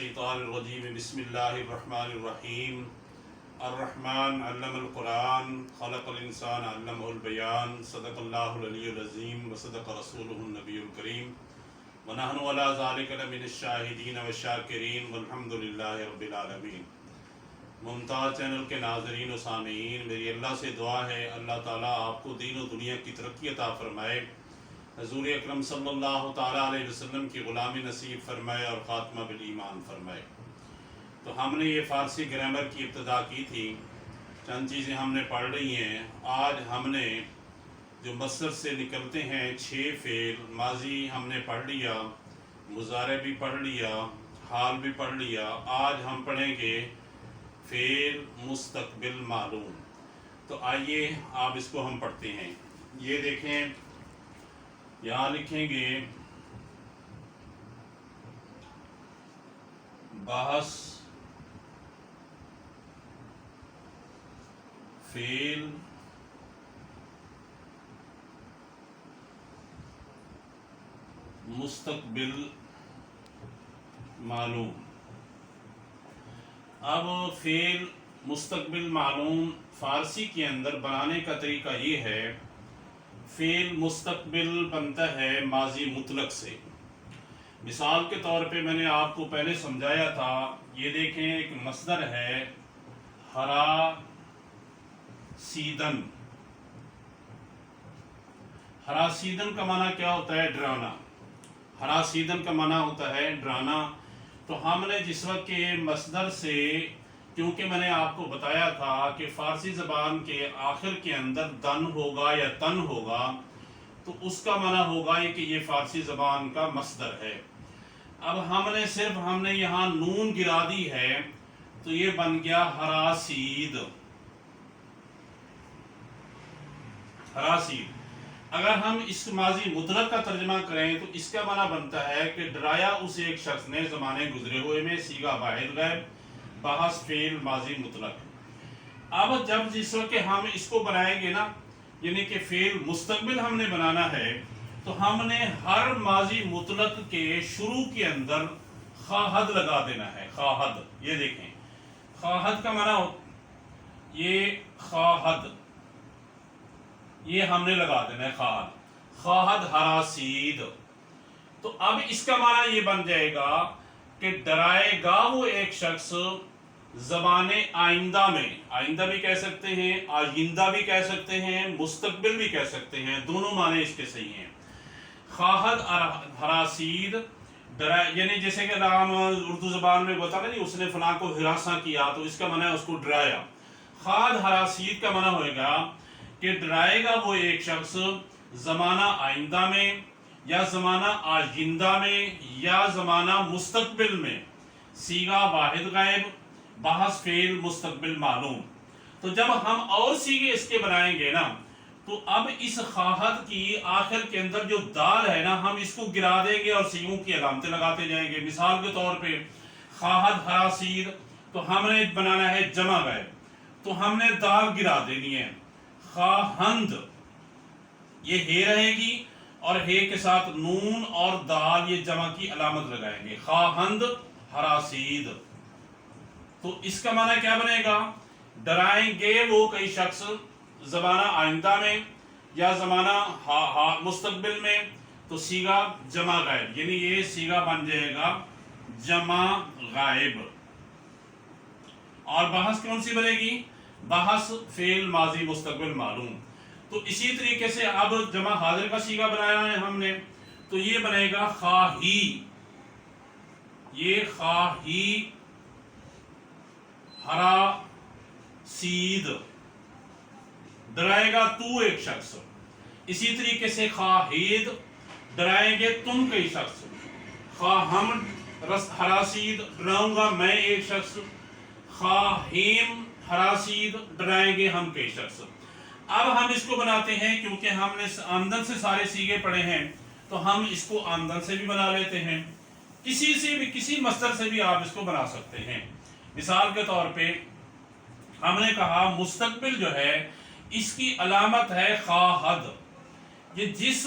الشیطان الرجیم بسم اللہ الرحمن الرحیم الرحمن علم القرآن خلق الانسان علمہ البیان صدق اللہ العلی العظیم وصدق رسولہ النبی الکریم ونحن علی ذالک لمن الشاہدین والشاکرین والحمد للہ رب العالمین۔ ممتاز چینل کے ناظرین و سامعین، میری اللہ سے دعا ہے اللہ تعالیٰ آپ کو دین و دنیا کی ترقی عطا فرمائے، حضور اکرم صلی اللہ تعالیٰ علیہ وسلم کی غلامی نصیب فرمائے اور خاتمہ بالایمان فرمائے۔ تو ہم نے یہ فارسی گرامر کی ابتدا کی تھی، چند چیزیں ہم نے پڑھ رہی ہیں۔ آج ہم نے جو مصدر سے نکلتے ہیں 6 فعل، ماضی ہم نے پڑھ لیا، مضارع بھی پڑھ لیا، حال بھی پڑھ لیا۔ آج ہم پڑھیں گے فعل مستقبل معلوم۔ تو آئیے آپ اس کو ہم پڑھتے ہیں۔ یہ دیکھیں، یہاں لکھیں گے بحث فعل مستقبل معلوم۔ اب فعل مستقبل معلوم فارسی کے اندر بنانے کا طریقہ یہ ہے، فعل مستقبل بنتا ہے ماضی مطلق سے۔ مثال کے طور پہ میں نے آپ کو پہلے سمجھایا تھا، یہ دیکھیں ایک مصدر ہے حراسیدن۔ حراسیدن کا معنی کیا ہوتا ہے؟ ڈرانا۔ حراسیدن کا معنی ہوتا ہے ڈرانا۔ تو ہم نے جس وقت کے مصدر سے، کیونکہ میں نے آپ کو بتایا تھا کہ فارسی زبان کے آخر کے اندر دن ہوگا یا تن ہوگا، تو اس کا معنی ہوگا کہ یہ فارسی زبان کا مصدر ہے۔ اب ہم نے یہاں نون گرا دی ہے، تو یہ بن گیا حراسید۔ حراسید اگر ہم اس ماضی مطلق کا ترجمہ کریں تو اس کا معنی بنتا ہے کہ ڈرایا اسے ایک شخص نے زمانے گزرے ہوئے میں، صیغہ واحد غائب، بحث فعل ماضی مطلق۔ اب جس وقت ہم اس کو بنائیں گے نا، یعنی کہ فعل مستقبل ہم نے بنانا ہے، تو ہم نے ہر ماضی مطلق کے شروع کے اندر خواہد لگا دینا ہے۔ خواہد، یہ دیکھیں خواہد کا معنی، یہ خواہد، یہ ہم نے لگا دینا ہے خواہد۔ خواہد حراسید۔ تو اب اس کا معنی یہ بن جائے گا کہ ڈرائے گا وہ ایک شخص زمان آئندہ میں۔ آئندہ بھی کہہ سکتے ہیں، آئندہ بھی کہہ سکتے ہیں، مستقبل بھی کہہ سکتے ہیں، دونوں معنی اس کے صحیح ہیں۔ خواہد حراسید، یعنی جیسے کہ ہم اردو زبان میں بتا رہے اس نے فلاں کو ہراساں کیا، تو اس کا معنی ہے اس کو ڈرایا۔ خواہد حراسید کا معنی ہوئے گا کہ ڈرائے گا وہ ایک شخص زمانہ آئندہ میں، یا زمانہ آئندہ میں، یا زمانہ مستقبل میں، صیغہ واحد غائب، بحث فعل مستقبل معلوم۔ تو جب ہم اور صیغے اس کے بنائیں گے نا، تو اب اس خواہد کی آخر کے اندر جو دال ہے نا، ہم اس کو گرا دیں گے اور صیغوں کی علامتیں لگاتے جائیں گے۔ مثال کے طور پہ خواہد حراسید، تو ہم نے بنانا ہے جمع غائب، تو ہم نے دال گرا دینی ہے۔ خواہند، یہ ہے رہے گی، اور ہے کے ساتھ نون اور دال، یہ جمع کی علامت لگائیں گے۔ خواہند حراسید۔ تو اس کا معنی کیا بنے گا؟ ڈرائیں گے وہ کئی شخص زمانہ آئندہ میں یا زمانہ مستقبل میں، تو صیغہ جمع غائب، یعنی یہ صیغہ بن جائے گا جمع غائب۔ اور بحث کون سی بنے گی؟ بحث فعل ماضی مستقبل معلوم۔ تو اسی طریقے سے اب جمع حاضر کا صیغہ بنایا ہے ہم نے، تو یہ بنے گا خواہی۔ یہ خواہی حراسید، ڈرائے گا تو ایک شخص۔ اسی طریقے سے خواہید، ڈرائیں گے تم کئی شخص۔ خواہم حراسید، ڈراؤں گا میں ایک شخص۔ خواہیم حراسید، ڈرائیں گے ہم کئی شخص۔ اب ہم اس کو بناتے ہیں، کیونکہ ہم نے آمدن سے سارے صیغے پڑھے ہیں، تو ہم اس کو آمدن سے بھی بنا لیتے ہیں، کسی مصدر سے بھی آپ اس کو بنا سکتے ہیں۔ مثال کے طور پہ ہم نے کہا مستقبل جو ہے اس کی علامت ہے خواہد۔ یہ جس